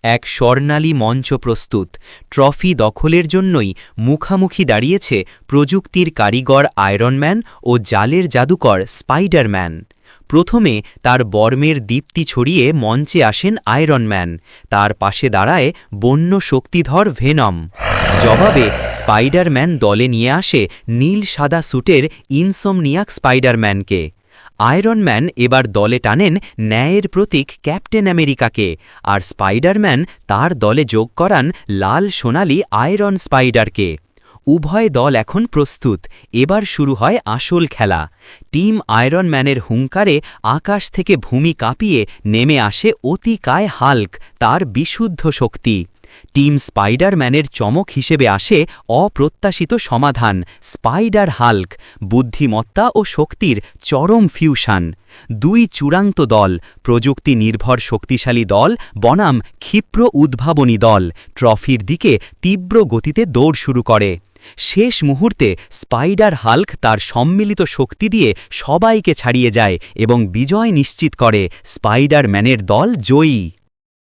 এক স্বর্ণালী মঞ্চ প্রস্তুত। ট্রফি দখলের জন্যই মুখামুখি দাঁড়িয়েছে প্রযুক্তির কারিগর আয়রন ম্যান ও জালের জাদুকর স্পাইডারম্যান। প্রথমে তার বর্মের দীপ্তি ছড়িয়ে মঞ্চে আসেন আয়রন ম্যান, তার পাশে দাঁড়ায় বন্য শক্তিধর ভেনম। জবাবে স্পাইডারম্যান দলে নিয়ে আসে নীল সাদা স্যুটের ইনসমনিয়াক স্পাইডারম্যানকে। আয়রন ম্যান এবার দলে টানেন ন্যায়ের প্রতীক ক্যাপ্টেন আমেরিকাকে, আর স্পাইডারম্যান তার দলে যোগ করান লাল সোনালি আয়রন স্পাইডারকে। উভয় দল এখন প্রস্তুত, এবার শুরু হয় আসল খেলা। টিম আয়রন ম্যানের হুঙ্কারে আকাশ থেকে ভূমি কাঁপিয়ে নেমে আসে অতিকায় হাল্ক, তার বিশুদ্ধ শক্তি। টিম স্পাইডারম্যানের চমক হিসেবে আসে অপ্রত্যাশিত সমাধান স্পাইডার হাল্ক, বুদ্ধিমত্তা ও শক্তির চরম ফিউশন। দুই চূড়ান্ত দল, প্রযুক্তি নির্ভর শক্তিশালী দল বনাম ক্ষিপ্র উদ্ভাবনী দল, ট্রফির দিকে তীব্র গতিতে দৌড় শুরু করে। শেষ মুহূর্তে স্পাইডার হাল্ক তার সম্মিলিত শক্তি দিয়ে সবাইকে ছাড়িয়ে যায় এবং বিজয় নিশ্চিত করে। স্পাইডারম্যানের দল জয়ী।